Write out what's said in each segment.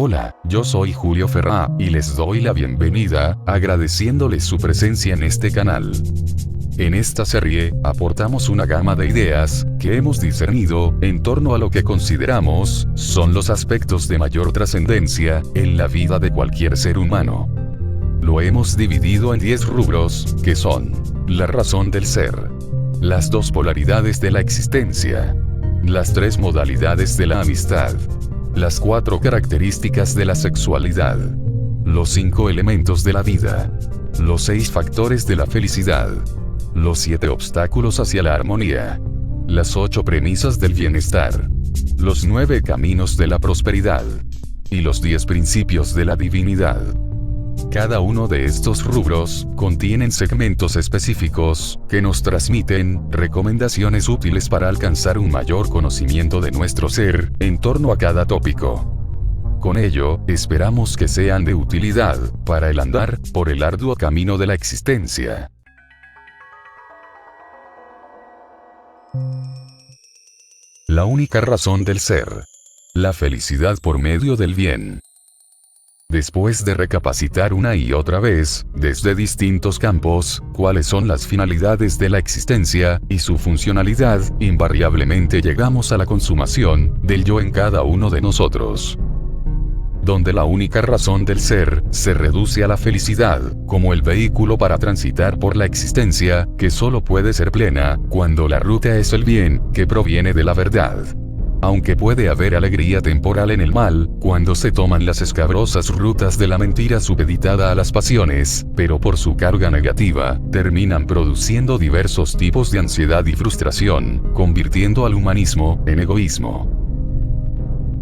Hola, yo soy Julio Ferrá, y les doy la bienvenida, agradeciéndoles su presencia en este canal. En esta serie, aportamos una gama de ideas, que hemos discernido, en torno a lo que consideramos, son los aspectos de mayor trascendencia, en la vida de cualquier ser humano. Lo hemos dividido en 10 rubros, que son: la razón del ser, las dos polaridades de la existencia, las 3 modalidades de la amistad, las 4 características de la sexualidad, los 5 elementos de la vida, los 6 factores de la felicidad, los 7 obstáculos hacia la armonía, las 8 premisas del bienestar, los 9 caminos de la prosperidad, y los 10 principios de la divinidad. Cada uno de estos rubros contienen segmentos específicos que nos transmiten recomendaciones útiles para alcanzar un mayor conocimiento de nuestro ser en torno a cada tópico. Con ello, esperamos que sean de utilidad para el andar por el arduo camino de la existencia. La única razón del ser. La felicidad por medio del bien. Después de recapacitar una y otra vez, desde distintos campos, cuáles son las finalidades de la existencia, y su funcionalidad, invariablemente llegamos a la consumación del yo en cada uno de nosotros. Donde la única razón del ser, se reduce a la felicidad, como el vehículo para transitar por la existencia, que solo puede ser plena, cuando la ruta es el bien, que proviene de la verdad. Aunque puede haber alegría temporal en el mal, cuando se toman las escabrosas rutas de la mentira supeditada a las pasiones, pero por su carga negativa, terminan produciendo diversos tipos de ansiedad y frustración, convirtiendo al humanismo en egoísmo.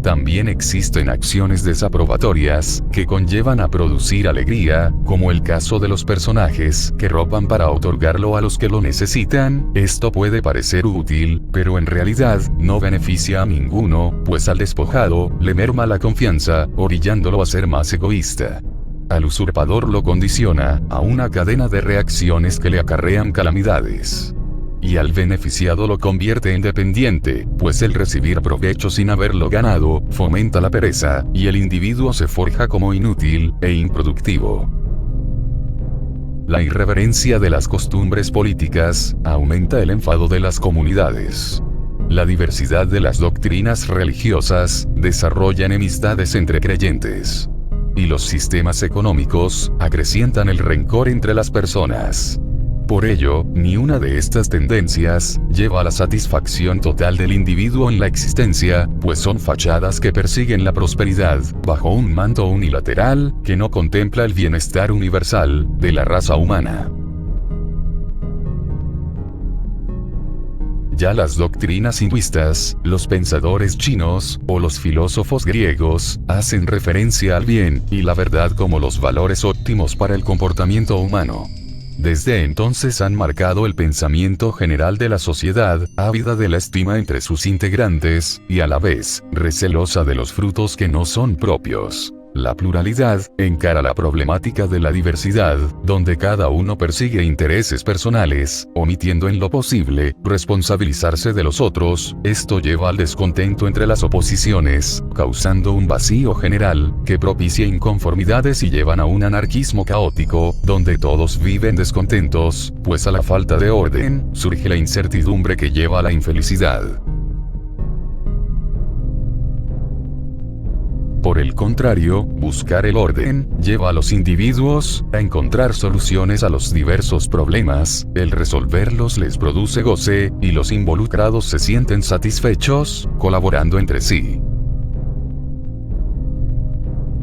También existen acciones desaprobatorias, que conllevan a producir alegría, como el caso de los personajes que roban para otorgarlo a los que lo necesitan. Esto puede parecer útil, pero en realidad, no beneficia a ninguno, pues al despojado, le merma la confianza, orillándolo a ser más egoísta. Al usurpador lo condiciona a una cadena de reacciones que le acarrean calamidades. Y al beneficiado lo convierte en dependiente, pues el recibir provecho sin haberlo ganado, fomenta la pereza, y el individuo se forja como inútil e improductivo. La irreverencia de las costumbres políticas aumenta el enfado de las comunidades. La diversidad de las doctrinas religiosas desarrolla enemistades entre creyentes. Y los sistemas económicos acrecientan el rencor entre las personas. Por ello, ni una de estas tendencias lleva a la satisfacción total del individuo en la existencia, pues son fachadas que persiguen la prosperidad, bajo un manto unilateral, que no contempla el bienestar universal de la raza humana. Ya las doctrinas hinduistas, los pensadores chinos, o los filósofos griegos, hacen referencia al bien y la verdad como los valores óptimos para el comportamiento humano. Desde entonces han marcado el pensamiento general de la sociedad, ávida de la estima entre sus integrantes, y a la vez, recelosa de los frutos que no son propios. La pluralidad encara la problemática de la diversidad, donde cada uno persigue intereses personales, omitiendo en lo posible responsabilizarse de los otros. Esto lleva al descontento entre las oposiciones, causando un vacío general, que propicia inconformidades y llevan a un anarquismo caótico, donde todos viven descontentos, pues a la falta de orden, surge la incertidumbre que lleva a la infelicidad. Por el contrario, buscar el orden lleva a los individuos a encontrar soluciones a los diversos problemas, el resolverlos les produce goce, y los involucrados se sienten satisfechos, colaborando entre sí.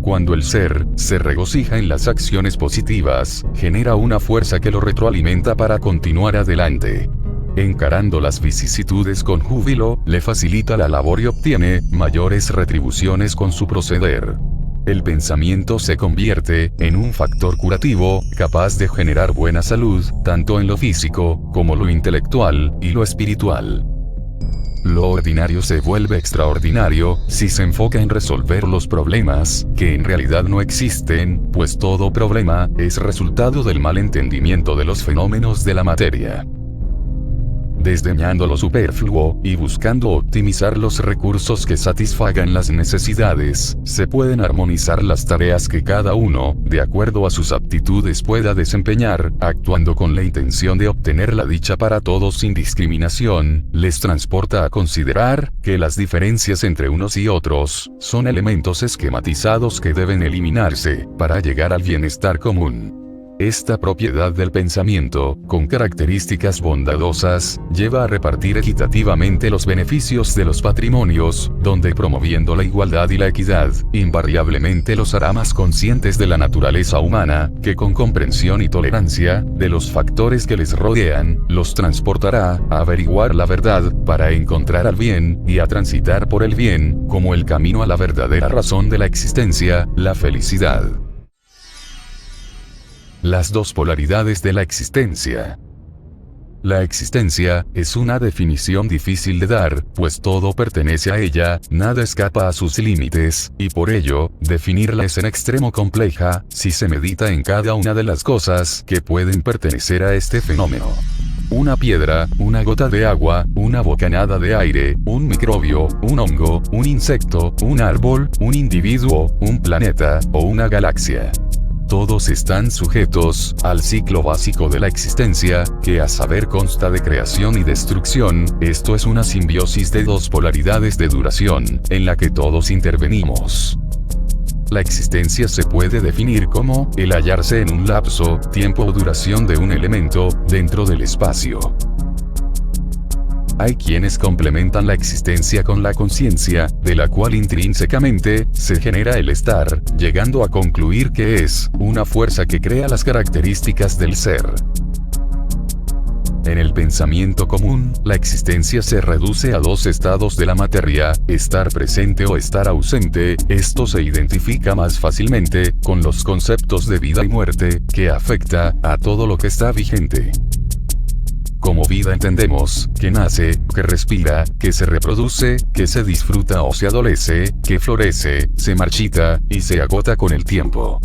Cuando el ser se regocija en las acciones positivas, genera una fuerza que lo retroalimenta para continuar adelante. Encarando las vicisitudes con júbilo, le facilita la labor y obtiene mayores retribuciones con su proceder. El pensamiento se convierte en un factor curativo, capaz de generar buena salud, tanto en lo físico, como lo intelectual, y lo espiritual. Lo ordinario se vuelve extraordinario, si se enfoca en resolver los problemas, que en realidad no existen, pues todo problema es resultado del mal entendimiento de los fenómenos de la materia. desdeñando lo superfluo, y buscando optimizar los recursos que satisfagan las necesidades, se pueden armonizar las tareas que cada uno, de acuerdo a sus aptitudes, pueda desempeñar, actuando con la intención de obtener la dicha para todos sin discriminación, les transporta a considerar que las diferencias entre unos y otros son elementos esquematizados que deben eliminarse para llegar al bienestar común. Esta propiedad del pensamiento, con características bondadosas, lleva a repartir equitativamente los beneficios de los patrimonios, donde promoviendo la igualdad y la equidad, invariablemente los hará más conscientes de la naturaleza humana, que con comprensión y tolerancia, de los factores que les rodean, los transportará a averiguar la verdad, para encontrar al bien, y a transitar por el bien, como el camino a la verdadera razón de la existencia, la felicidad. Las dos polaridades de la existencia. La existencia es una definición difícil de dar, pues todo pertenece a ella, nada escapa a sus límites, y por ello, definirla es en extremo compleja, si se medita en cada una de las cosas que pueden pertenecer a este fenómeno. Una piedra, una gota de agua, una bocanada de aire, un microbio, un hongo, un insecto, un árbol, un individuo, un planeta, o una galaxia. Todos están sujetos al ciclo básico de la existencia, que a saber consta de creación y destrucción. Esto es una simbiosis de dos polaridades de duración, en la que todos intervenimos. La existencia se puede definir como el hallarse en un lapso, tiempo o duración de un elemento, dentro del espacio. Hay quienes complementan la existencia con la conciencia, de la cual intrínsecamente se genera el estar, llegando a concluir que es una fuerza que crea las características del ser. En el pensamiento común, la existencia se reduce a dos estados de la materia, estar presente o estar ausente. Esto se identifica más fácilmente con los conceptos de vida y muerte, que afecta a todo lo que está vigente. Como vida entendemos, que nace, que respira, que se reproduce, que se disfruta o se adolece, que florece, se marchita, y se agota con el tiempo.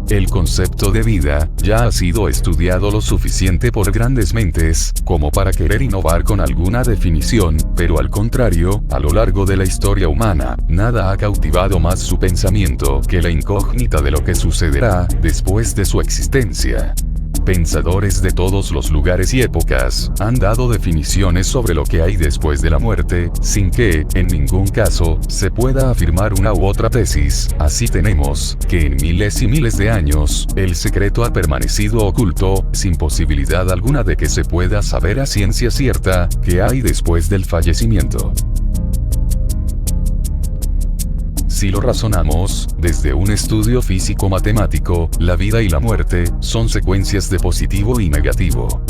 El concepto de vida ya ha sido estudiado lo suficiente por grandes mentes, como para querer innovar con alguna definición, pero al contrario, a lo largo de la historia humana, nada ha cautivado más su pensamiento que la incógnita de lo que sucederá después de su existencia. Pensadores de todos los lugares y épocas han dado definiciones sobre lo que hay después de la muerte, sin que, en ningún caso, se pueda afirmar una u otra tesis. Así tenemos que en miles y miles de años, el secreto ha permanecido oculto, sin posibilidad alguna de que se pueda saber a ciencia cierta qué hay después del fallecimiento. Si lo razonamos, desde un estudio físico-matemático, la vida y la muerte son secuencias de positivo y negativo.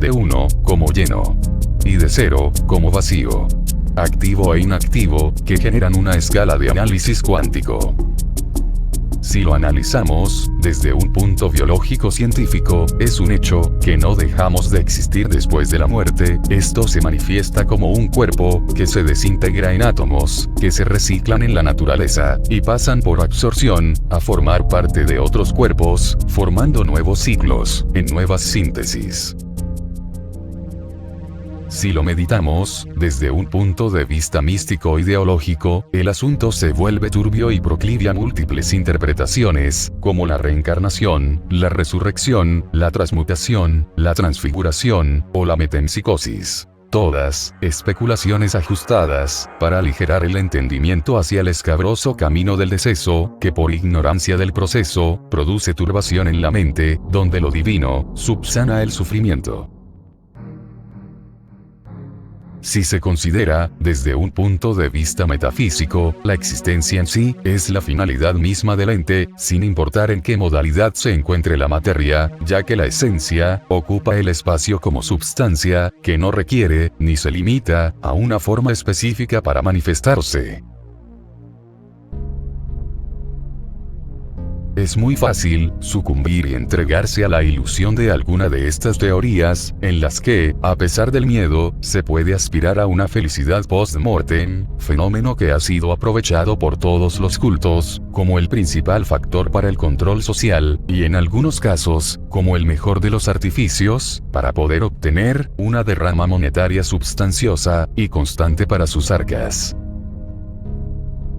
De 1, como lleno. Y de 0, como vacío. Activo e inactivo, que generan una escala de análisis cuántico. Si lo analizamos, desde un punto biológico-científico, es un hecho que no dejamos de existir después de la muerte. Esto se manifiesta como un cuerpo que se desintegra en átomos, que se reciclan en la naturaleza, y pasan por absorción, a formar parte de otros cuerpos, formando nuevos ciclos, en nuevas síntesis. Si lo meditamos, desde un punto de vista místico-ideológico, el asunto se vuelve turbio y proclive a múltiples interpretaciones, como la reencarnación, la resurrección, la transmutación, la transfiguración, o la metempsicosis. Todas, especulaciones ajustadas, para aligerar el entendimiento hacia el escabroso camino del deceso, que por ignorancia del proceso, produce turbación en la mente, donde lo divino, subsana el sufrimiento. Si se considera, desde un punto de vista metafísico, la existencia en sí, es la finalidad misma del ente, sin importar en qué modalidad se encuentre la materia, ya que la esencia, ocupa el espacio como substancia, que no requiere, ni se limita, a una forma específica para manifestarse. Es muy fácil sucumbir y entregarse a la ilusión de alguna de estas teorías, en las que, a pesar del miedo, se puede aspirar a una felicidad post-mortem, fenómeno que ha sido aprovechado por todos los cultos, como el principal factor para el control social, y en algunos casos, como el mejor de los artificios, para poder obtener una derrama monetaria substanciosa y constante para sus arcas.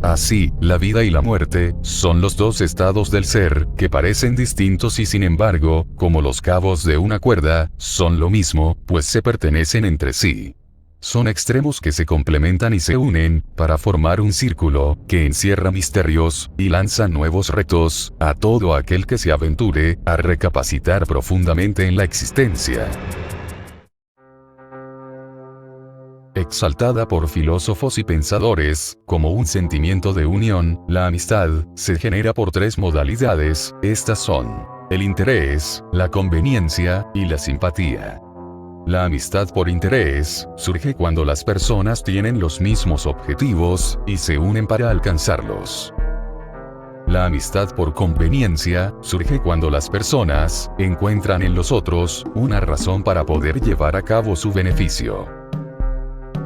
Así, la vida y la muerte son los dos estados del ser, que parecen distintos y sin embargo, como los cabos de una cuerda, son lo mismo, pues se pertenecen entre sí. Son extremos que se complementan y se unen, para formar un círculo, que encierra misterios, y lanza nuevos retos, a todo aquel que se aventure, a recapacitar profundamente en la existencia. Exaltada por filósofos y pensadores, como un sentimiento de unión, la amistad se genera por tres modalidades, estas son el interés, la conveniencia, y la simpatía. La amistad por interés surge cuando las personas tienen los mismos objetivos, y se unen para alcanzarlos. La amistad por conveniencia surge cuando las personas encuentran en los otros una razón para poder llevar a cabo su beneficio.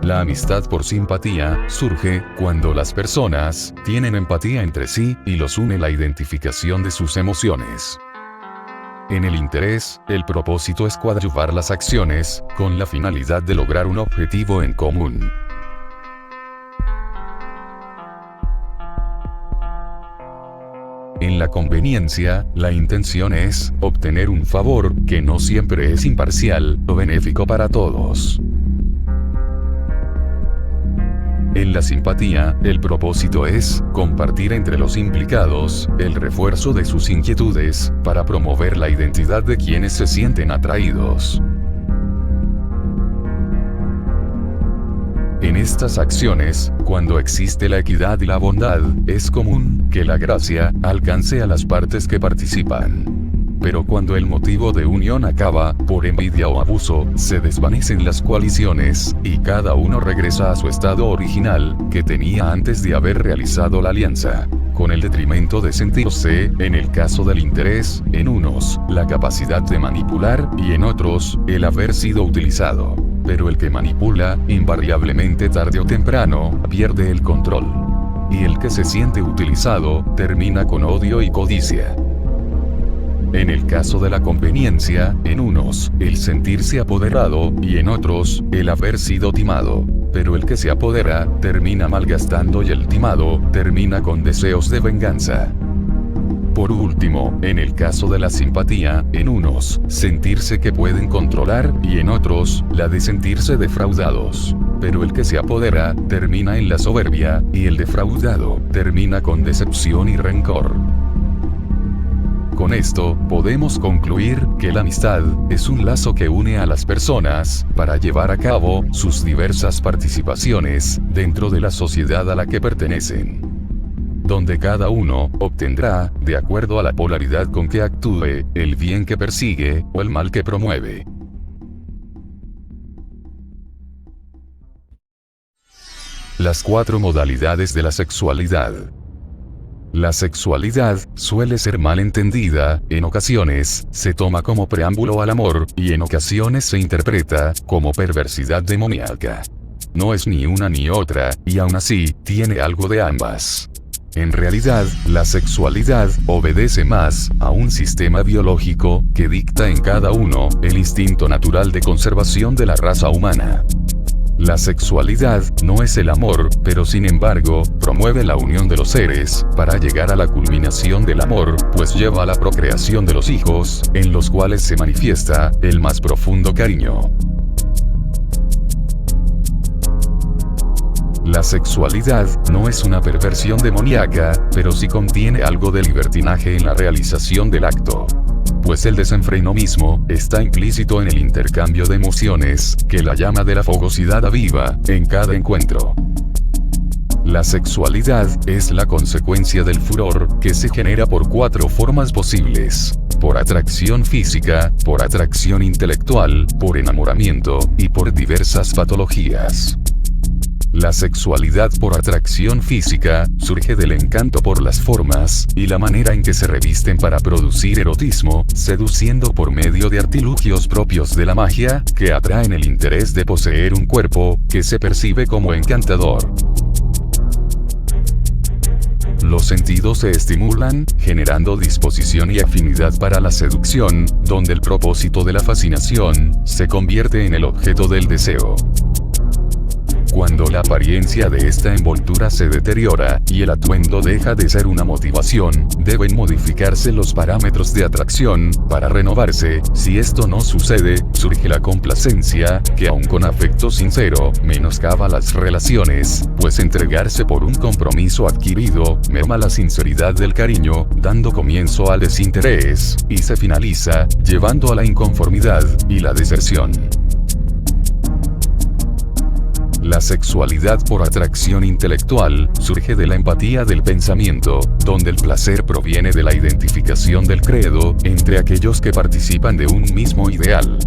La amistad por simpatía surge cuando las personas tienen empatía entre sí y los une la identificación de sus emociones. En el interés, el propósito es coadyuvar las acciones con la finalidad de lograr un objetivo en común. En la conveniencia, la intención es obtener un favor que no siempre es imparcial o benéfico para todos. En la simpatía, el propósito es compartir entre los implicados el refuerzo de sus inquietudes, para promover la identidad de quienes se sienten atraídos. En estas acciones, cuando existe la equidad y la bondad, es común que la gracia alcance a las partes que participan. Pero cuando el motivo de unión acaba, por envidia o abuso, se desvanecen las coaliciones, y cada uno regresa a su estado original, que tenía antes de haber realizado la alianza, con el detrimento de sentirse, en el caso del interés, en unos, la capacidad de manipular, y en otros, el haber sido utilizado. Pero el que manipula, invariablemente tarde o temprano, pierde el control. Y el que se siente utilizado, termina con odio y codicia. En el caso de la conveniencia, en unos, el sentirse apoderado, y en otros, el haber sido timado. Pero el que se apodera, termina malgastando y el timado, termina con deseos de venganza. Por último, en el caso de la simpatía, en unos, sentirse que pueden controlar, y en otros, la de sentirse defraudados. Pero el que se apodera, termina en la soberbia, y el defraudado, termina con decepción y rencor. Con esto, podemos concluir que la amistad es un lazo que une a las personas para llevar a cabo sus diversas participaciones dentro de la sociedad a la que pertenecen, donde cada uno obtendrá, de acuerdo a la polaridad con que actúe, el bien que persigue o el mal que promueve. Las 4 modalidades de la sexualidad. La sexualidad suele ser mal entendida, en ocasiones se toma como preámbulo al amor, y en ocasiones se interpreta como perversidad demoníaca. No es ni una ni otra, y aún así, tiene algo de ambas. En realidad, la sexualidad obedece más a un sistema biológico que dicta en cada uno el instinto natural de conservación de la raza humana. La sexualidad no es el amor, pero sin embargo, promueve la unión de los seres, para llegar a la culminación del amor, pues lleva a la procreación de los hijos, en los cuales se manifiesta el más profundo cariño. La sexualidad no es una perversión demoníaca, pero sí contiene algo de libertinaje en la realización del acto. Pues el desenfreno mismo está implícito en el intercambio de emociones, que la llama de la fogosidad aviva en cada encuentro. La sexualidad es la consecuencia del furor, que se genera por 4 formas posibles: por atracción física, por atracción intelectual, por enamoramiento, y por diversas patologías. La sexualidad por atracción física surge del encanto por las formas y la manera en que se revisten para producir erotismo, seduciendo por medio de artilugios propios de la magia, que atraen el interés de poseer un cuerpo que se percibe como encantador. Los sentidos se estimulan, generando disposición y afinidad para la seducción, donde el propósito de la fascinación se convierte en el objeto del deseo. Cuando la apariencia de esta envoltura se deteriora, y el atuendo deja de ser una motivación, deben modificarse los parámetros de atracción, para renovarse. Si esto no sucede, surge la complacencia, que aun con afecto sincero, menoscaba las relaciones, pues entregarse por un compromiso adquirido, merma la sinceridad del cariño, dando comienzo al desinterés, y se finaliza, llevando a la inconformidad, y la deserción. La sexualidad por atracción intelectual surge de la empatía del pensamiento, donde el placer proviene de la identificación del credo entre aquellos que participan de un mismo ideal.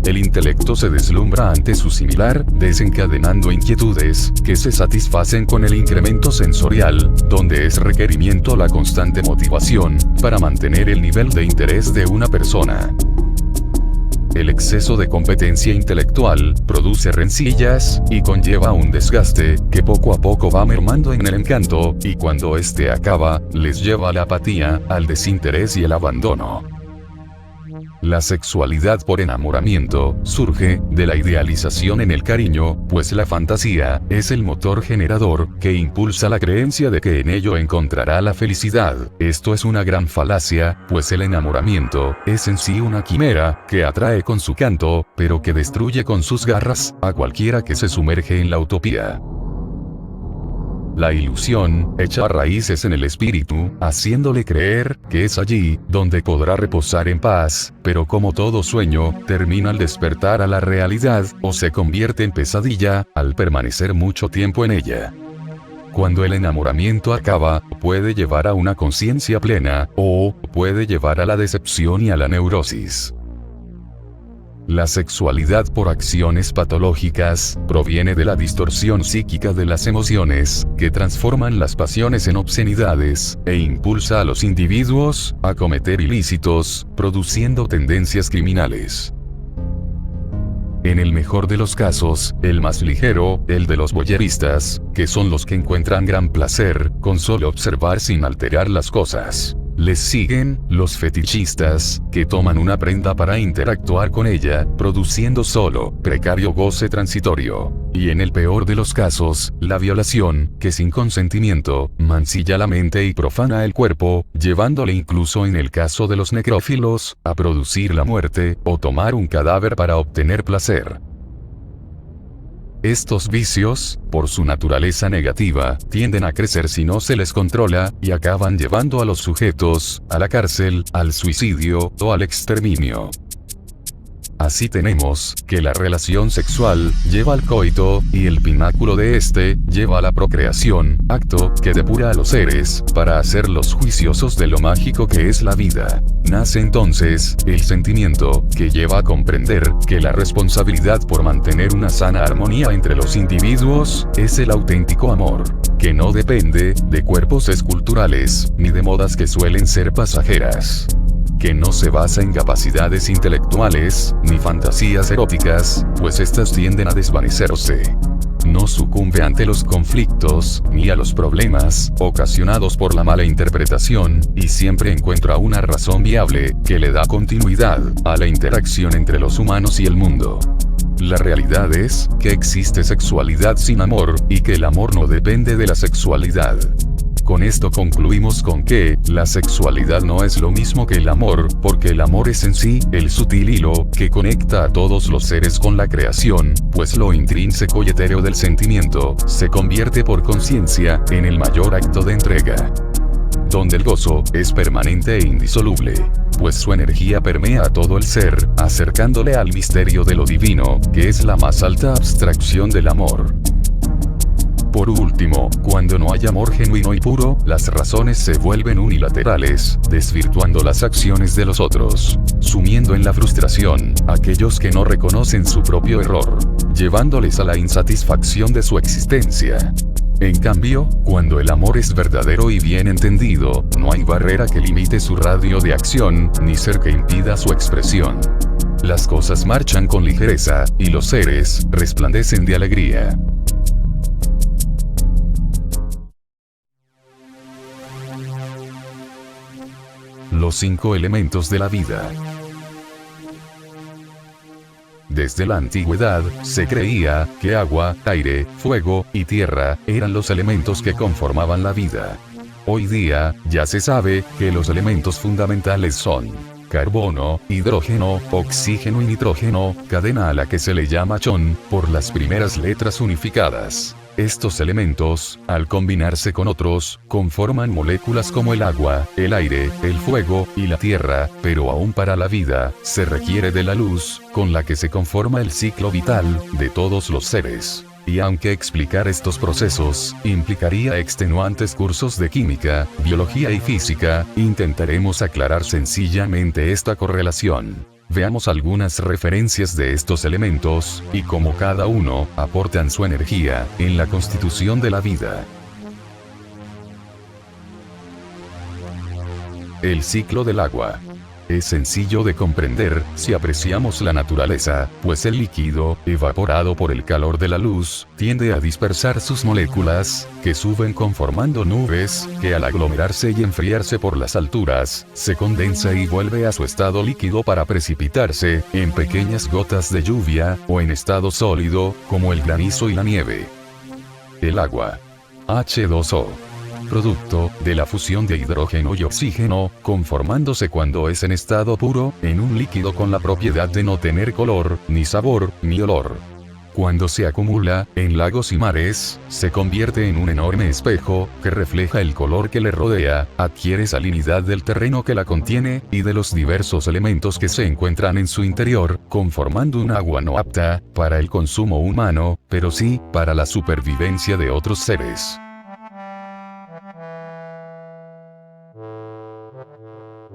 El intelecto se deslumbra ante su similar, desencadenando inquietudes que se satisfacen con el incremento sensorial, donde es requerimiento la constante motivación para mantener el nivel de interés de una persona. El exceso de competencia intelectual produce rencillas y conlleva un desgaste que poco a poco va mermando en el encanto, y cuando este acaba, les lleva a la apatía, al desinterés y el abandono. La sexualidad por enamoramiento surge de la idealización en el cariño, pues la fantasía es el motor generador que impulsa la creencia de que en ello encontrará la felicidad. Esto es una gran falacia, pues el enamoramiento es en sí una quimera que atrae con su canto, pero que destruye con sus garras a cualquiera que se sumerge en la utopía. La ilusión echa raíces en el espíritu, haciéndole creer que es allí donde podrá reposar en paz, pero como todo sueño, termina al despertar a la realidad, o se convierte en pesadilla, al permanecer mucho tiempo en ella. Cuando el enamoramiento acaba, puede llevar a una conciencia plena, o puede llevar a la decepción y a la neurosis. La sexualidad por acciones patológicas proviene de la distorsión psíquica de las emociones, que transforman las pasiones en obscenidades, e impulsa a los individuos a cometer ilícitos, produciendo tendencias criminales. En el mejor de los casos, el más ligero, el de los voyeristas, que son los que encuentran gran placer con solo observar sin alterar las cosas. Les siguen los fetichistas, que toman una prenda para interactuar con ella, produciendo solo precario goce transitorio. Y en el peor de los casos, la violación, que sin consentimiento, mancilla la mente y profana el cuerpo, llevándole incluso en el caso de los necrófilos, a producir la muerte, o tomar un cadáver para obtener placer. Estos vicios, por su naturaleza negativa, tienden a crecer si no se les controla, y acaban llevando a los sujetos a la cárcel, al suicidio o al exterminio. Así tenemos que la relación sexual lleva al coito, y el pináculo de este lleva a la procreación, acto que depura a los seres para hacerlos juiciosos de lo mágico que es la vida. Nace entonces el sentimiento que lleva a comprender que la responsabilidad por mantener una sana armonía entre los individuos es el auténtico amor, que no depende de cuerpos esculturales ni de modas que suelen ser pasajeras, que no se basa en capacidades intelectuales, ni fantasías eróticas, pues estas tienden a desvanecerse. No sucumbe ante los conflictos, ni a los problemas, ocasionados por la mala interpretación, y siempre encuentra una razón viable, que le da continuidad a la interacción entre los humanos y el mundo. La realidad es que existe sexualidad sin amor, y que el amor no depende de la sexualidad. Con esto concluimos con que la sexualidad no es lo mismo que el amor, porque el amor es en sí el sutil hilo que conecta a todos los seres con la creación, pues lo intrínseco y etéreo del sentimiento se convierte por conciencia en el mayor acto de entrega, donde el gozo es permanente e indisoluble, pues su energía permea a todo el ser, acercándole al misterio de lo divino, que es la más alta abstracción del amor. Por último, cuando no hay amor genuino y puro, las razones se vuelven unilaterales, desvirtuando las acciones de los otros, sumiendo en la frustración a aquellos que no reconocen su propio error. llevándoles a la insatisfacción de su existencia. En cambio, cuando el amor es verdadero y bien entendido, no hay barrera que limite su radio de acción, ni ser que impida su expresión. Las cosas marchan con ligereza, y los seres resplandecen de alegría. Los 5 elementos de la vida. Desde la antigüedad, se creía que agua, aire, fuego y tierra eran los elementos que conformaban la vida. Hoy día, ya se sabe que los elementos fundamentales son carbono, hidrógeno, oxígeno y nitrógeno, cadena a la que se le llama CHON, por las primeras letras unificadas. Estos elementos, al combinarse con otros, conforman moléculas como el agua, el aire, el fuego y la tierra, pero aún para la vida, se requiere de la luz, con la que se conforma el ciclo vital de todos los seres. Y aunque explicar estos procesos implicaría extenuantes cursos de química, biología y física, intentaremos aclarar sencillamente esta correlación. Veamos algunas referencias de estos elementos, y cómo cada uno aportan su energía en la constitución de la vida. El ciclo del agua. Es sencillo de comprender si apreciamos la naturaleza, pues el líquido, evaporado por el calor de la luz, tiende a dispersar sus moléculas, que suben conformando nubes, que al aglomerarse y enfriarse por las alturas, se condensa y vuelve a su estado líquido para precipitarse, en pequeñas gotas de lluvia, o en estado sólido, como el granizo y la nieve. El agua. H2O. Producto de la fusión de hidrógeno y oxígeno, conformándose cuando es en estado puro, en un líquido con la propiedad de no tener color, ni sabor, ni olor. Cuando se acumula, en lagos y mares, se convierte en un enorme espejo, que refleja el color que le rodea, adquiere salinidad del terreno que la contiene, y de los diversos elementos que se encuentran en su interior, conformando un agua no apta para el consumo humano, pero sí para la supervivencia de otros seres.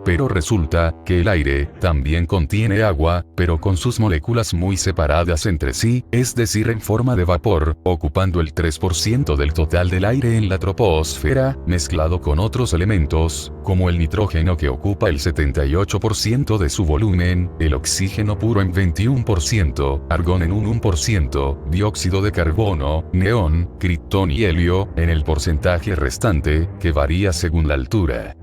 Pero resulta que el aire también contiene agua, pero con sus moléculas muy separadas entre sí, es decir, en forma de vapor, ocupando el 3% del total del aire en la troposfera, mezclado con otros elementos, como el nitrógeno que ocupa el 78% de su volumen, el oxígeno puro en 21%, argón en un 1%, dióxido de carbono, neón, criptón y helio, en el porcentaje restante, que varía según la altura.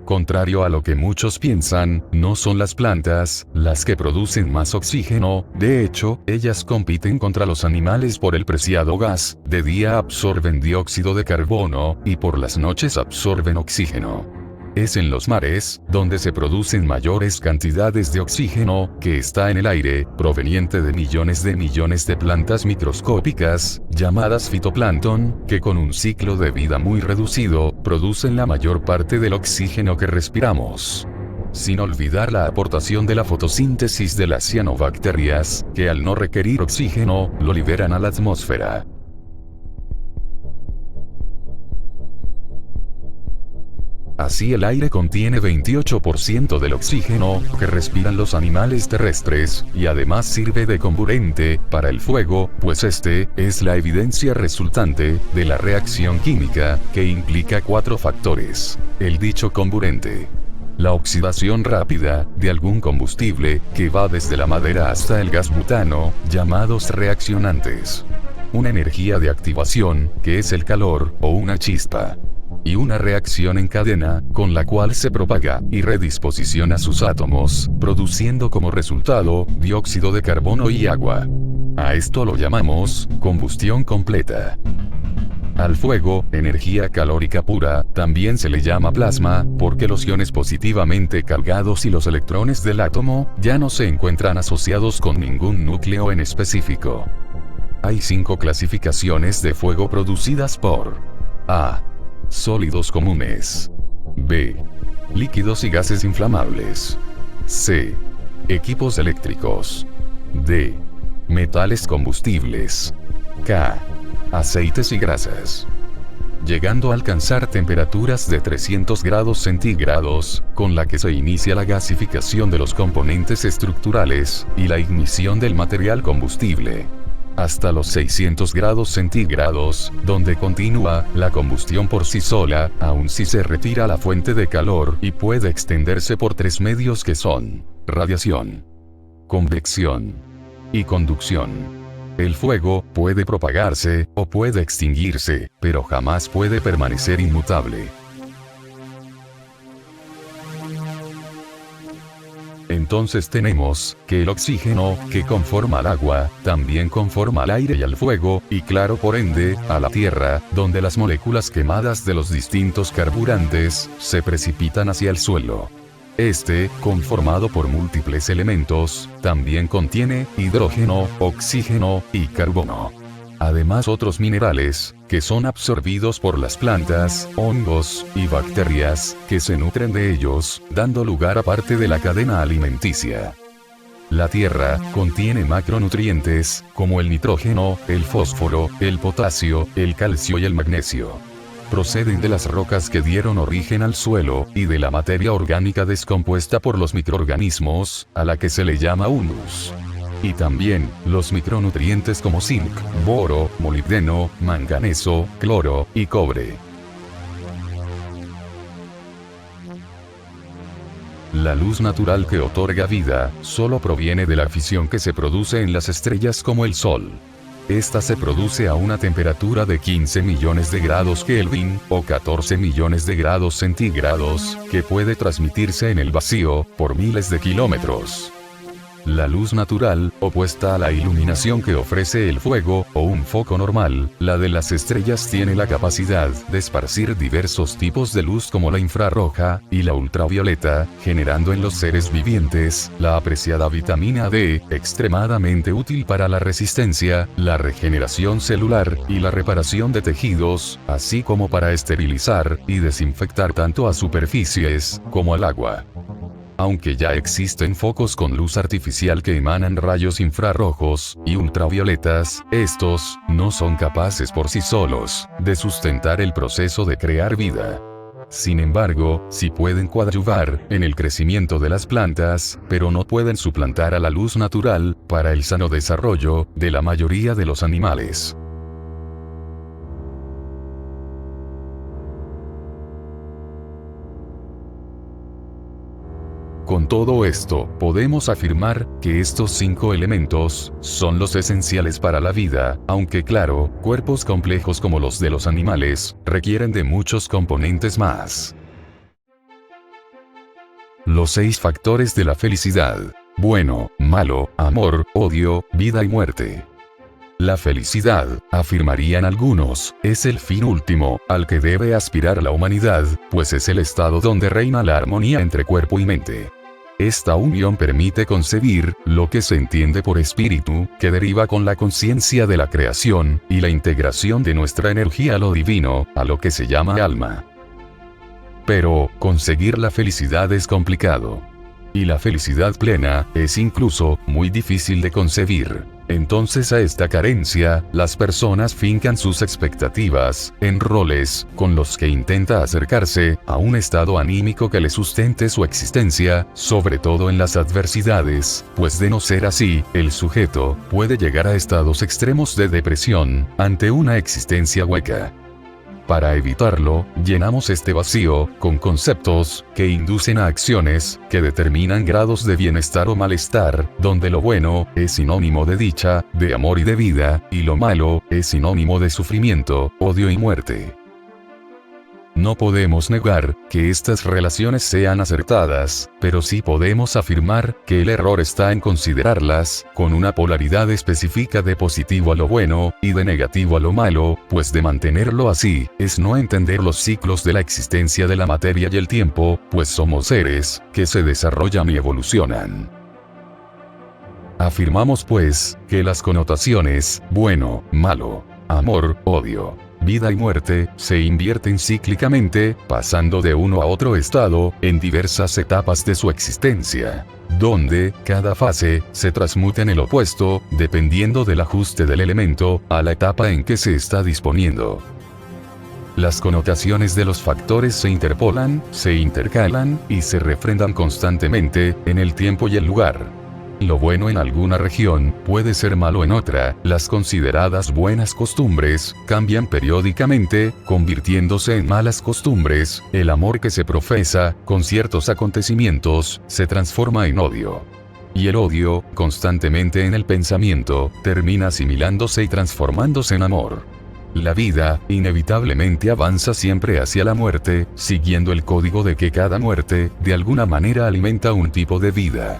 Contrario a lo que muchos piensan, no son las plantas las que producen más oxígeno, de hecho, ellas compiten contra los animales por el preciado gas, de día absorben dióxido de carbono, y por las noches absorben oxígeno. Es en los mares, donde se producen mayores cantidades de oxígeno, que está en el aire, proveniente de millones de plantas microscópicas, llamadas fitoplancton, que con un ciclo de vida muy reducido, producen la mayor parte del oxígeno que respiramos. Sin olvidar la aportación de la fotosíntesis de las cianobacterias, que al no requerir oxígeno, lo liberan a la atmósfera. Así el aire contiene 28% del oxígeno que respiran los animales terrestres, y además sirve de comburente para el fuego, pues este es la evidencia resultante de la reacción química, que implica 4 factores. El dicho comburente: la oxidación rápida de algún combustible, que va desde la madera hasta el gas butano, llamados reaccionantes. Una energía de activación, que es el calor, o una chispa. Y una reacción en cadena, con la cual se propaga y redisposiciona sus átomos, produciendo como resultado dióxido de carbono y agua. A esto lo llamamos combustión completa. Al fuego, energía calórica pura, también se le llama plasma, porque los iones positivamente cargados y los electrones del átomo ya no se encuentran asociados con ningún núcleo en específico. Hay 5 clasificaciones de fuego producidas por A. Sólidos comunes. B. Líquidos y gases inflamables. C. Equipos eléctricos. D. Metales combustibles. K. Aceites y grasas. Llegando a alcanzar temperaturas de 300 grados centígrados, con la que se inicia la gasificación de los componentes estructurales, y la ignición del material combustible. hasta los 600 grados centígrados, donde continúa la combustión por sí sola, aun si se retira la fuente de calor, y puede extenderse por tres medios que son radiación, convección y conducción. El fuego puede propagarse, o puede extinguirse, pero jamás puede permanecer inmutable. Entonces tenemos que el oxígeno, que conforma al agua, también conforma al aire y al fuego, y claro por ende, a la tierra, donde las moléculas quemadas de los distintos carburantes, se precipitan hacia el suelo. Este, conformado por múltiples elementos, también contiene hidrógeno, oxígeno y carbono. Además otros minerales, que son absorbidos por las plantas, hongos y bacterias, que se nutren de ellos, dando lugar a parte de la cadena alimenticia. La Tierra contiene macronutrientes, como el nitrógeno, el fósforo, el potasio, el calcio y el magnesio. Proceden de las rocas que dieron origen al suelo, y de la materia orgánica descompuesta por los microorganismos, a la que se le llama humus. Y también, los micronutrientes como zinc, boro, molibdeno, manganeso, cloro, y cobre. La luz natural que otorga vida, solo proviene de la fisión que se produce en las estrellas como el Sol. Esta se produce a una temperatura de 15 millones de grados Kelvin, o 14 millones de grados centígrados, que puede transmitirse en el vacío, por miles de kilómetros. La luz natural, opuesta a la iluminación que ofrece el fuego, o un foco normal, la de las estrellas tiene la capacidad de esparcir diversos tipos de luz como la infrarroja, y la ultravioleta, generando en los seres vivientes, la apreciada vitamina D, extremadamente útil para la resistencia, la regeneración celular, y la reparación de tejidos, así como para esterilizar, y desinfectar tanto a superficies, como al agua. Aunque ya existen focos con luz artificial que emanan rayos infrarrojos y ultravioletas, estos no son capaces por sí solos de sustentar el proceso de crear vida. Sin embargo, sí pueden coadyuvar en el crecimiento de las plantas, pero no pueden suplantar a la luz natural para el sano desarrollo de la mayoría de los animales. Con todo esto, podemos afirmar que estos 5 elementos son los esenciales para la vida, aunque claro, cuerpos complejos como los de los animales requieren de muchos componentes más. Los 6 factores de la felicidad: bueno, malo, amor, odio, vida y muerte. La felicidad, afirmarían algunos, es el fin último al que debe aspirar la humanidad, pues es el estado donde reina la armonía entre cuerpo y mente. Esta unión permite concebir lo que se entiende por espíritu, que deriva con la conciencia de la creación, y la integración de nuestra energía a lo divino, a lo que se llama alma. Pero, conseguir la felicidad es complicado. Y la felicidad plena, es incluso, muy difícil de concebir. Entonces a esta carencia, las personas fincan sus expectativas, en roles, con los que intenta acercarse, a un estado anímico que le sustente su existencia, sobre todo en las adversidades, pues de no ser así, el sujeto, puede llegar a estados extremos de depresión, ante una existencia hueca. Para evitarlo, llenamos este vacío con conceptos que inducen a acciones que determinan grados de bienestar o malestar, donde lo bueno es sinónimo de dicha, de amor y de vida, y lo malo es sinónimo de sufrimiento, odio y muerte. No podemos negar que estas relaciones sean acertadas, pero sí podemos afirmar que el error está en considerarlas con una polaridad específica de positivo a lo bueno, y de negativo a lo malo, pues de mantenerlo así, es no entender los ciclos de la existencia de la materia y el tiempo, pues somos seres que se desarrollan y evolucionan. Afirmamos pues, que las connotaciones, bueno, malo, amor, odio, vida y muerte, se invierten cíclicamente, pasando de uno a otro estado, en diversas etapas de su existencia, donde, cada fase, se transmuta en el opuesto, dependiendo del ajuste del elemento, a la etapa en que se está disponiendo. Las connotaciones de los factores se interpolan, se intercalan, y se refrendan constantemente, en el tiempo y el lugar. lo bueno en alguna región puede ser malo en otra. Las consideradas buenas costumbres cambian periódicamente, convirtiéndose en malas costumbres. El amor que se profesa con ciertos acontecimientos se transforma en odio. Y el odio, constantemente en el pensamiento, termina asimilándose y transformándose en amor. La vida, inevitablemente avanza siempre hacia la muerte, siguiendo el código de que cada muerte, de alguna manera alimenta un tipo de vida.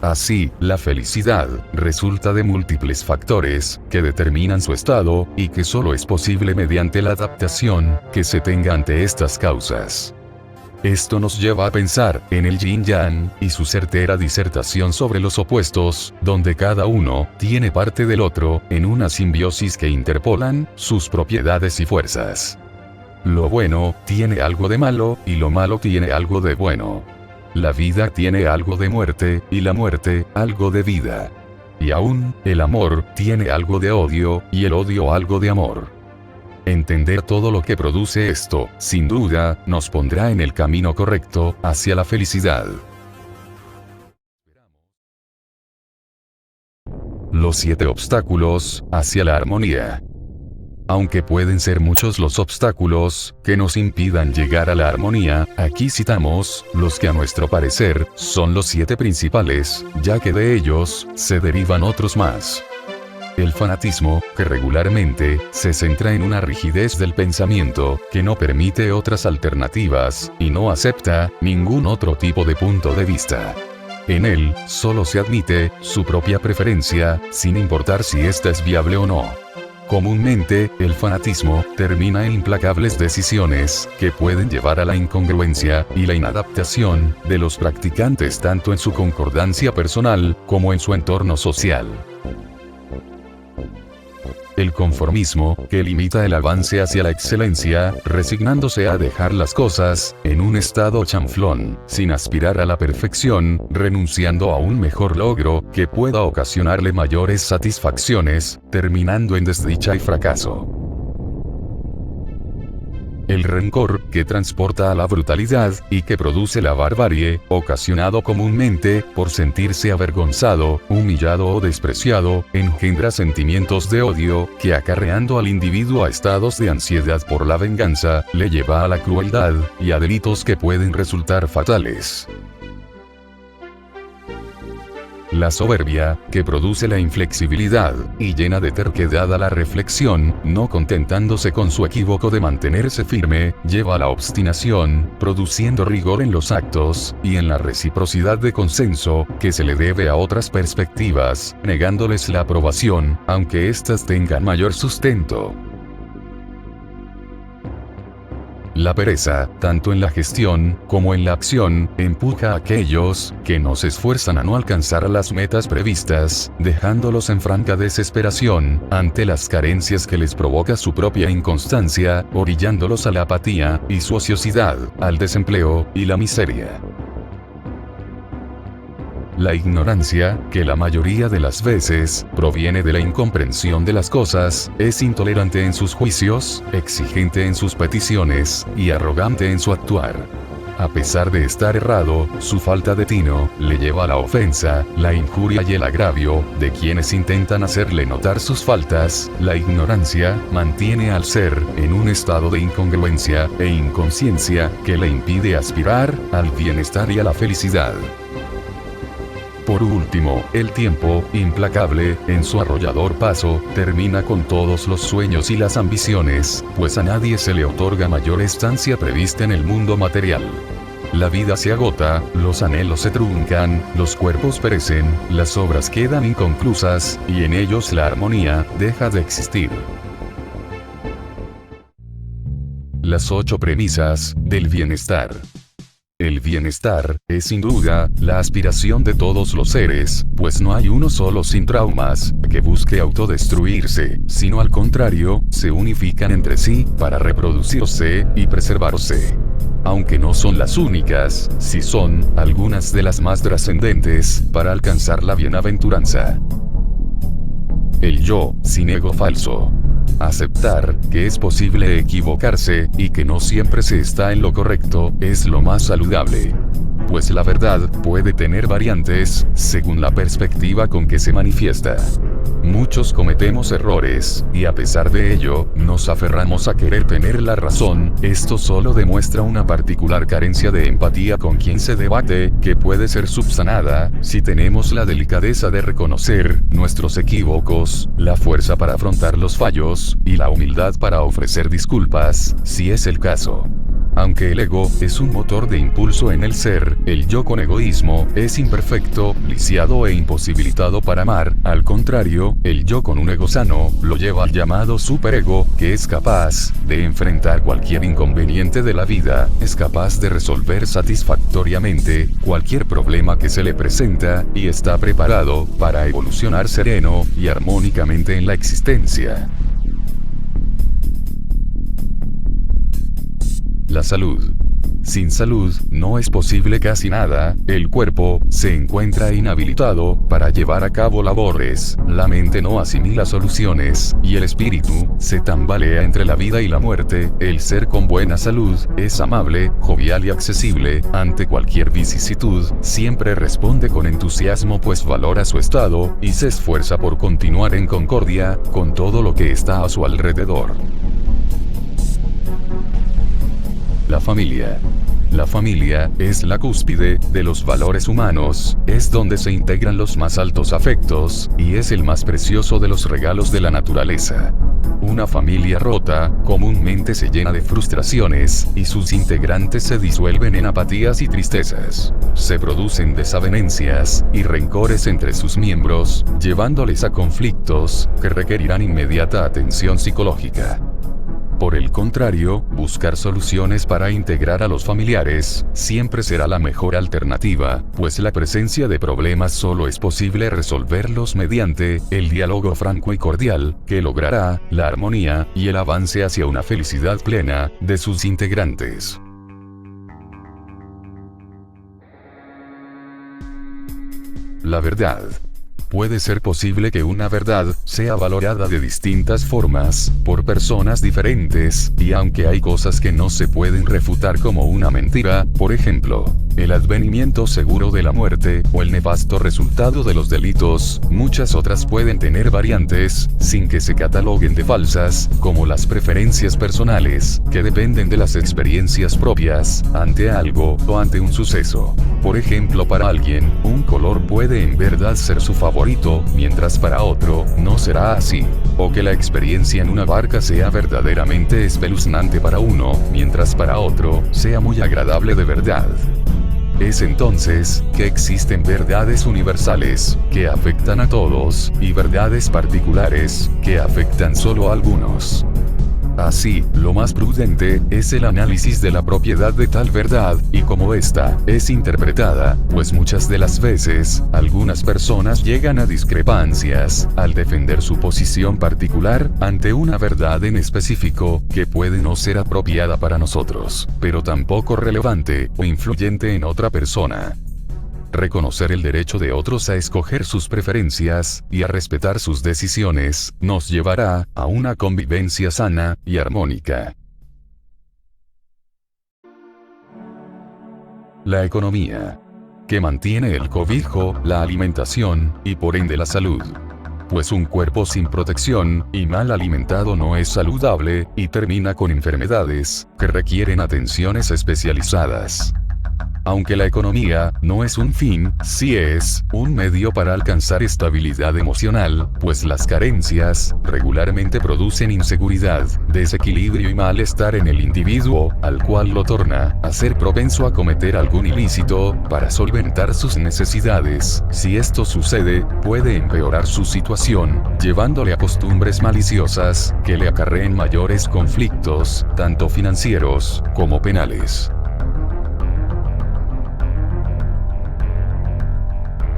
Así, la felicidad resulta de múltiples factores que determinan su estado, y que solo es posible mediante la adaptación que se tenga ante estas causas. Esto nos lleva a pensar en el yin-yang y su certera disertación sobre los opuestos, donde cada uno tiene parte del otro, en una simbiosis que interpolan sus propiedades y fuerzas. Lo bueno tiene algo de malo, y lo malo tiene algo de bueno. La vida tiene algo de muerte, y la muerte, algo de vida. Y aún, el amor tiene algo de odio, y el odio algo de amor. Entender todo lo que produce esto, sin duda, nos pondrá en el camino correcto, hacia la felicidad. Los 7 obstáculos, hacia la armonía. Aunque pueden ser muchos los obstáculos que nos impidan llegar a la armonía, aquí citamos los que a nuestro parecer son los 7 principales, ya que de ellos se derivan otros más. El fanatismo, que regularmente se centra en una rigidez del pensamiento que no permite otras alternativas y no acepta ningún otro tipo de punto de vista. En él solo se admite su propia preferencia, sin importar si ésta es viable o no. Comúnmente, el fanatismo termina en implacables decisiones que pueden llevar a la incongruencia y la inadaptación de los practicantes tanto en su concordancia personal como en su entorno social. El conformismo, que limita el avance hacia la excelencia, resignándose a dejar las cosas en un estado chanflón, sin aspirar a la perfección, renunciando a un mejor logro que pueda ocasionarle mayores satisfacciones, terminando en desdicha y fracaso. El rencor, que transporta a la brutalidad, y que produce la barbarie, ocasionado comúnmente por sentirse avergonzado, humillado o despreciado, engendra sentimientos de odio, que acarreando al individuo a estados de ansiedad por la venganza, le lleva a la crueldad, y a delitos que pueden resultar fatales. La soberbia, que produce la inflexibilidad, y llena de terquedad a la reflexión, no contentándose con su equívoco de mantenerse firme, lleva a la obstinación, produciendo rigor en los actos, y en la reciprocidad de consenso, que se le debe a otras perspectivas, negándoles la aprobación, aunque éstas tengan mayor sustento. La pereza, tanto en la gestión como en la acción, empuja a aquellos que no se esfuerzan a no alcanzar las metas previstas, dejándolos en franca desesperación ante las carencias que les provoca su propia inconstancia, orillándolos a la apatía y su ociosidad, al desempleo y la miseria. La ignorancia, que la mayoría de las veces proviene de la incomprensión de las cosas, es intolerante en sus juicios, exigente en sus peticiones, y arrogante en su actuar. A pesar de estar errado, su falta de tino le lleva a la ofensa, la injuria y el agravio de quienes intentan hacerle notar sus faltas. La ignorancia mantiene al ser en un estado de incongruencia e inconsciencia que le impide aspirar al bienestar y a la felicidad. Por último, el tiempo, implacable, en su arrollador paso, termina con todos los sueños y las ambiciones, pues a nadie se le otorga mayor estancia prevista en el mundo material. La vida se agota, los anhelos se truncan, los cuerpos perecen, las obras quedan inconclusas, y en ellos la armonía deja de existir. Las 8 premisas del bienestar. El bienestar es sin duda la aspiración de todos los seres, pues no hay uno solo sin traumas que busque autodestruirse, sino al contrario, se unifican entre sí para reproducirse y preservarse. Aunque no son las únicas, sí son algunas de las más trascendentes para alcanzar la bienaventuranza. El yo, sin ego falso. Aceptar que es posible equivocarse y que no siempre se está en lo correcto es lo más saludable. pues la verdad puede tener variantes, según la perspectiva con que se manifiesta. Muchos cometemos errores, y a pesar de ello, nos aferramos a querer tener la razón. Esto solo demuestra una particular carencia de empatía con quien se debate, que puede ser subsanada, si tenemos la delicadeza de reconocer nuestros equívocos, la fuerza para afrontar los fallos, y la humildad para ofrecer disculpas, si es el caso. Aunque el ego es un motor de impulso en el ser, el yo con egoísmo es imperfecto, lisiado e imposibilitado para amar. Al contrario, el yo con un ego sano lo lleva al llamado superego, que es capaz de enfrentar cualquier inconveniente de la vida, es capaz de resolver satisfactoriamente cualquier problema que se le presenta, y está preparado para evolucionar sereno y armónicamente en la existencia. La salud. Sin salud, no es posible casi nada. El cuerpo se encuentra inhabilitado para llevar a cabo labores, la mente no asimila soluciones, y el espíritu se tambalea entre la vida y la muerte. El ser con buena salud es amable, jovial y accesible. Ante cualquier vicisitud, siempre responde con entusiasmo, pues valora su estado, y se esfuerza por continuar en concordia con todo lo que está a su alrededor. La familia. La familia es la cúspide de los valores humanos, es donde se integran los más altos afectos, y es el más precioso de los regalos de la naturaleza. Una familia rota comúnmente se llena de frustraciones, y sus integrantes se disuelven en apatías y tristezas. Se producen desavenencias y rencores entre sus miembros, llevándoles a conflictos que requerirán inmediata atención psicológica. Por el contrario, buscar soluciones para integrar a los familiares siempre será la mejor alternativa, pues la presencia de problemas solo es posible resolverlos mediante el diálogo franco y cordial, que logrará la armonía y el avance hacia una felicidad plena de sus integrantes. La verdad. Puede ser posible que una verdad sea valorada de distintas formas, por personas diferentes, y aunque hay cosas que no se pueden refutar como una mentira, por ejemplo, el advenimiento seguro de la muerte, o el nefasto resultado de los delitos, muchas otras pueden tener variantes, sin que se cataloguen de falsas, como las preferencias personales, que dependen de las experiencias propias, ante algo, o ante un suceso. Por ejemplo, para alguien, un color puede en verdad ser su favorito, mientras para otro, no será así. O que la experiencia en una barca sea verdaderamente espeluznante para uno, mientras para otro, sea muy agradable de verdad. Es entonces que existen verdades universales, que afectan a todos, y verdades particulares, que afectan solo a algunos. Así, lo más prudente es el análisis de la propiedad de tal verdad, y cómo ésta es interpretada, pues muchas de las veces, algunas personas llegan a discrepancias al defender su posición particular ante una verdad en específico, que puede no ser apropiada para nosotros, pero tampoco relevante o influyente en otra persona. Reconocer el derecho de otros a escoger sus preferencias, y a respetar sus decisiones, nos llevará a una convivencia sana y armónica. La economía, que mantiene el cobijo, la alimentación, y por ende la salud. Pues un cuerpo sin protección, y mal alimentado no es saludable, y termina con enfermedades, que requieren atenciones especializadas. Aunque la economía no es un fin, sí es un medio para alcanzar estabilidad emocional, pues las carencias regularmente producen inseguridad, desequilibrio y malestar en el individuo, al cual lo torna a ser propenso a cometer algún ilícito para solventar sus necesidades. Si esto sucede, puede empeorar su situación, llevándole a costumbres maliciosas que le acarreen mayores conflictos, tanto financieros como penales.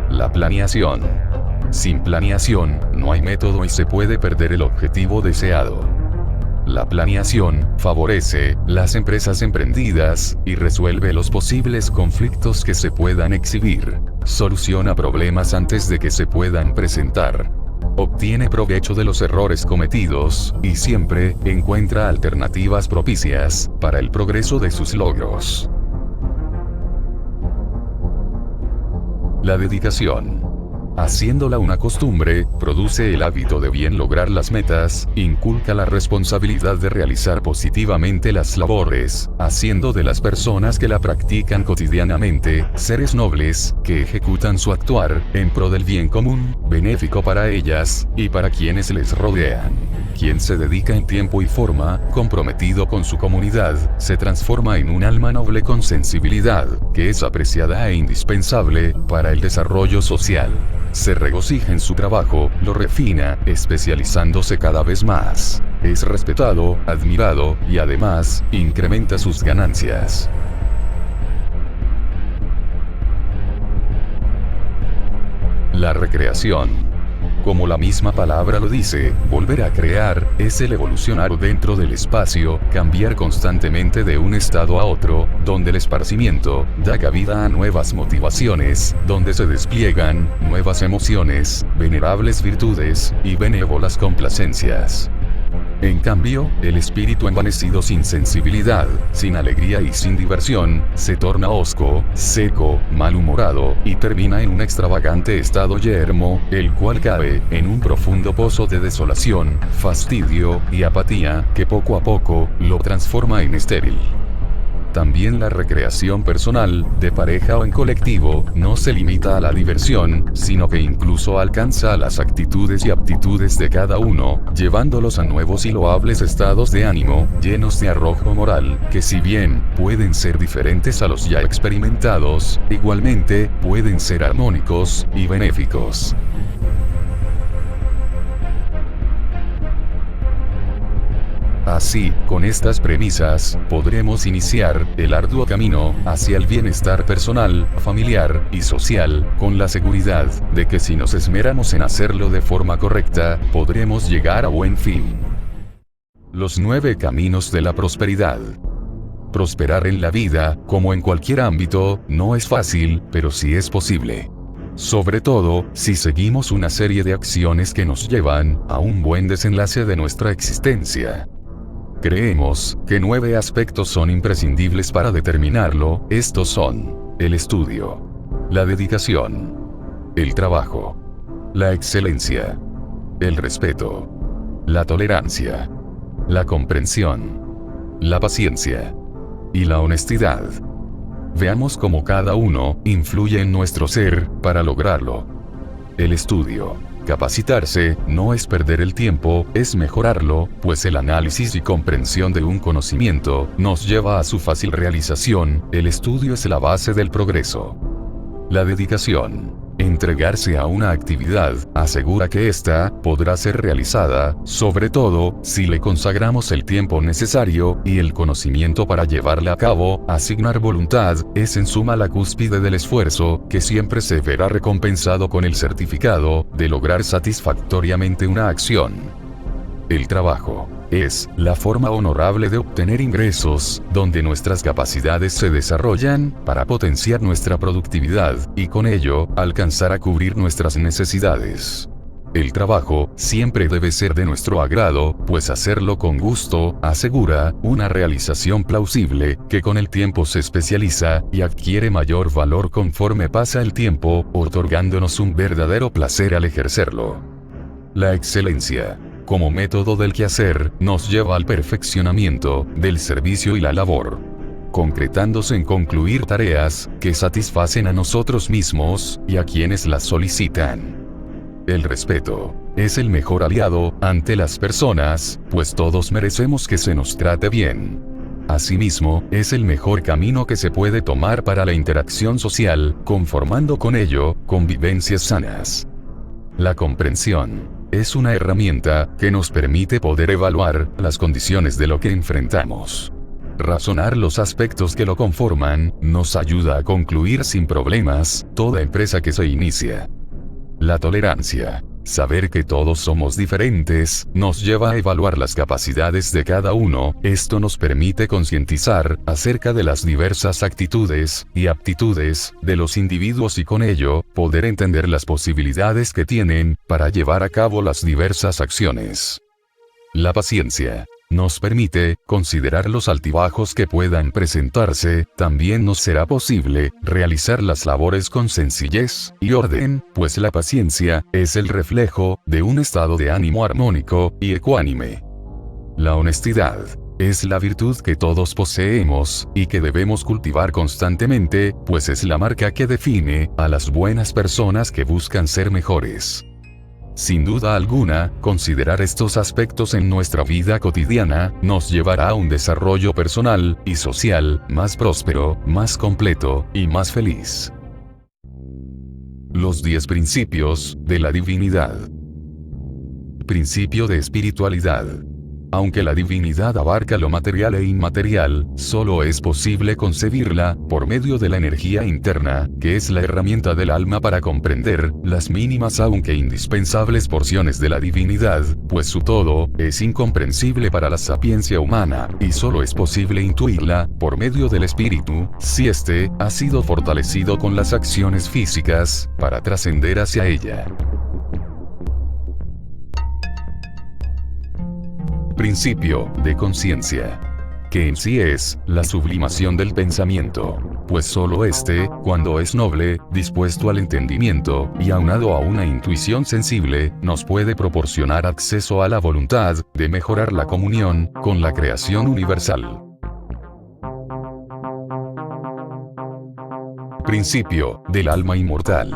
La planeación. Sin planeación, no hay método y se puede perder el objetivo deseado. La planeación favorece las empresas emprendidas y resuelve los posibles conflictos que se puedan exhibir. Soluciona problemas antes de que se puedan presentar. Obtiene provecho de los errores cometidos y siempre encuentra alternativas propicias para el progreso de sus logros. La dedicación. Haciéndola una costumbre, produce el hábito de bien lograr las metas, inculca la responsabilidad de realizar positivamente las labores, haciendo de las personas que la practican cotidianamente, seres nobles, que ejecutan su actuar, en pro del bien común, benéfico para ellas, y para quienes les rodean. Quien se dedica en tiempo y forma, comprometido con su comunidad, se transforma en un alma noble con sensibilidad, que es apreciada e indispensable para el desarrollo social. Se regocija en su trabajo, lo refina, especializándose cada vez más. Es respetado, admirado, y además, incrementa sus ganancias. La recreación. Como la misma palabra lo dice, volver a crear, es el evolucionar dentro del espacio, cambiar constantemente de un estado a otro, donde el esparcimiento da cabida a nuevas motivaciones, donde se despliegan nuevas emociones, venerables virtudes, y benévolas complacencias. En cambio, el espíritu envanecido sin sensibilidad, sin alegría y sin diversión, se torna hosco, seco, malhumorado, y termina en un extravagante estado yermo, el cual cae en un profundo pozo de desolación, fastidio y apatía, que poco a poco lo transforma en estéril. También la recreación personal, de pareja o en colectivo, no se limita a la diversión, sino que incluso alcanza a las actitudes y aptitudes de cada uno, llevándolos a nuevos y loables estados de ánimo, llenos de arrojo moral, que si bien pueden ser diferentes a los ya experimentados, igualmente pueden ser armónicos y benéficos. Así, con estas premisas, podremos iniciar el arduo camino hacia el bienestar personal, familiar y social, con la seguridad de que si nos esmeramos en hacerlo de forma correcta, podremos llegar a buen fin. Los 9 caminos de la prosperidad. Prosperar en la vida, como en cualquier ámbito, no es fácil, pero sí es posible. Sobre todo, si seguimos una serie de acciones que nos llevan a un buen desenlace de nuestra existencia. Creemos que 9 aspectos son imprescindibles para determinarlo. Estos son: el estudio, la dedicación, el trabajo, la excelencia, el respeto, la tolerancia, la comprensión, la paciencia y la honestidad. Veamos cómo cada uno influye en nuestro ser para lograrlo. El estudio. Capacitarse no es perder el tiempo, es mejorarlo, pues el análisis y comprensión de un conocimiento nos lleva a su fácil realización. El estudio es la base del progreso. La dedicación. Entregarse a una actividad asegura que ésta podrá ser realizada, sobre todo si le consagramos el tiempo necesario y el conocimiento para llevarla a cabo. Asignar voluntad es en suma la cúspide del esfuerzo, que siempre se verá recompensado con el certificado de lograr satisfactoriamente una acción. El trabajo es la forma honorable de obtener ingresos, donde nuestras capacidades se desarrollan para potenciar nuestra productividad y con ello alcanzar a cubrir nuestras necesidades. El trabajo siempre debe ser de nuestro agrado, pues hacerlo con gusto asegura una realización plausible, que con el tiempo se especializa y adquiere mayor valor conforme pasa el tiempo, otorgándonos un verdadero placer al ejercerlo. La excelencia, como método del quehacer, nos lleva al perfeccionamiento del servicio y la labor, concretándose en concluir tareas que satisfacen a nosotros mismos y a quienes las solicitan. El respeto es el mejor aliado ante las personas, pues todos merecemos que se nos trate bien. Asimismo, es el mejor camino que se puede tomar para la interacción social, conformando con ello convivencias sanas. La comprensión es una herramienta que nos permite poder evaluar las condiciones de lo que enfrentamos. Razonar los aspectos que lo conforman nos ayuda a concluir sin problemas toda empresa que se inicia. La tolerancia. Saber que todos somos diferentes nos lleva a evaluar las capacidades de cada uno. Esto nos permite concientizar acerca de las diversas actitudes y aptitudes de los individuos y con ello poder entender las posibilidades que tienen para llevar a cabo las diversas acciones. La paciencia nos permite considerar los altibajos que puedan presentarse, también nos será posible realizar las labores con sencillez y orden, pues la paciencia es el reflejo de un estado de ánimo armónico y ecuánime. La honestidad es la virtud que todos poseemos y que debemos cultivar constantemente, pues es la marca que define a las buenas personas que buscan ser mejores. Sin duda alguna, considerar estos aspectos en nuestra vida cotidiana nos llevará a un desarrollo personal y social más próspero, más completo y más feliz. Los 10 principios de la divinidad. Principio de espiritualidad. Aunque la divinidad abarca lo material e inmaterial, solo es posible concebirla por medio de la energía interna, que es la herramienta del alma para comprender las mínimas aunque indispensables porciones de la divinidad, pues su todo es incomprensible para la sapiencia humana, y solo es posible intuirla por medio del espíritu, si éste ha sido fortalecido con las acciones físicas, para trascender hacia ella. Principio de conciencia, que en sí es la sublimación del pensamiento, pues solo éste, cuando es noble, dispuesto al entendimiento, y aunado a una intuición sensible, nos puede proporcionar acceso a la voluntad de mejorar la comunión con la creación universal. Principio del alma inmortal.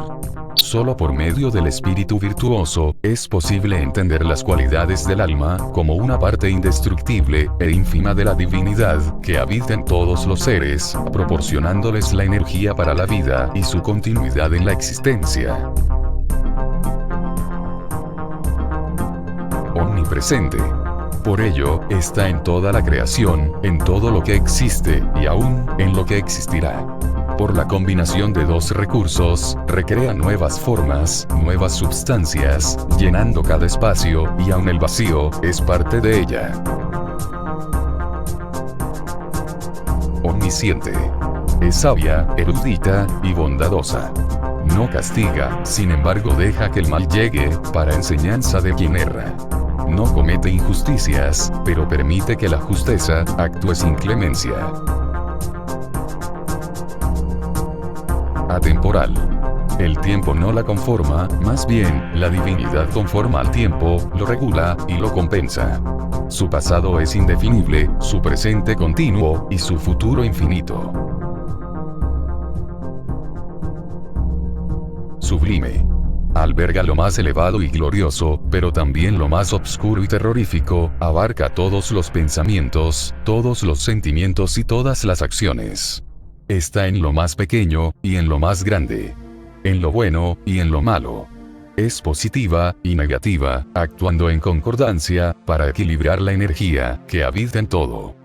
Solo por medio del espíritu virtuoso, es posible entender las cualidades del alma, como una parte indestructible e ínfima de la divinidad, que habita en todos los seres, proporcionándoles la energía para la vida y su continuidad en la existencia. Omnipresente. Por ello, está en toda la creación, en todo lo que existe, y aún en lo que existirá. Por la combinación de dos recursos, recrea nuevas formas, nuevas substancias, llenando cada espacio, y aun el vacío es parte de ella. Omnisciente. Es sabia, erudita y bondadosa. No castiga, sin embargo deja que el mal llegue, para enseñanza de quien erra. No comete injusticias, pero permite que la justeza actúe sin clemencia. Atemporal. El tiempo no la conforma, más bien, la divinidad conforma al tiempo, lo regula y lo compensa. Su pasado es indefinible, su presente continuo, y su futuro infinito. Sublime. Alberga lo más elevado y glorioso, pero también lo más obscuro y terrorífico, abarca todos los pensamientos, todos los sentimientos y todas las acciones. Está en lo más pequeño, y en lo más grande. En lo bueno, y en lo malo. Es positiva, y negativa, actuando en concordancia, para equilibrar la energía, que habita en todo.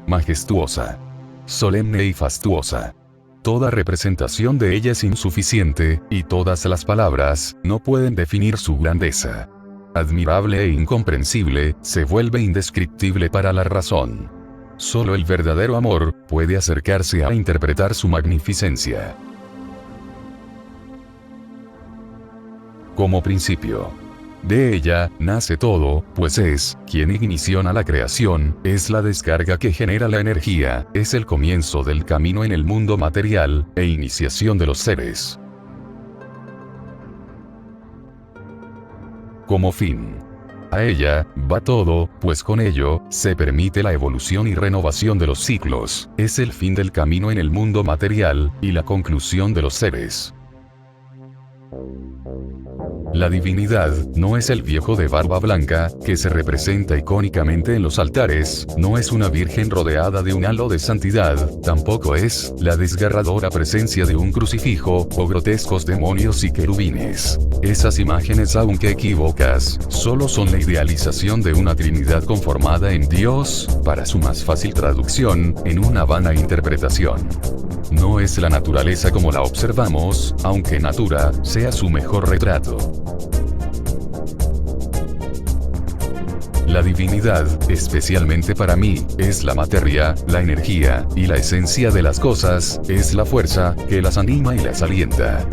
Majestuosa. Solemne y fastuosa. Toda representación de ella es insuficiente, y todas las palabras no pueden definir su grandeza. Admirable e incomprensible, se vuelve indescriptible para la razón. Solo el verdadero amor puede acercarse a interpretar su magnificencia. Como principio. De ella nace todo, pues es quien ignición a la creación, es la descarga que genera la energía, es el comienzo del camino en el mundo material, e iniciación de los seres. Como fin. A ella va todo, pues con ello se permite la evolución y renovación de los ciclos, es el fin del camino en el mundo material, y la conclusión de los seres. La divinidad no es el viejo de barba blanca, que se representa icónicamente en los altares, no es una virgen rodeada de un halo de santidad, tampoco es la desgarradora presencia de un crucifijo, o grotescos demonios y querubines. Esas imágenes, aunque equívocas, solo son la idealización de una Trinidad conformada en Dios, para su más fácil traducción, en una vana interpretación. No es la naturaleza como la observamos, aunque natura sea su mejor retrato. La divinidad, especialmente para mí, es la materia, la energía, y la esencia de las cosas, es la fuerza, que las anima y las alienta.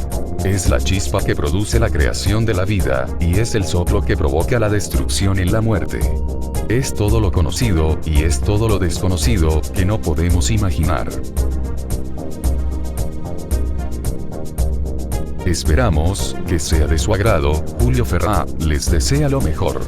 Es la chispa que produce la creación de la vida, y es el soplo que provoca la destrucción y la muerte. Es todo lo conocido, y es todo lo desconocido, que no podemos imaginar. Esperamos que sea de su agrado. Julio Ferrá les desea lo mejor.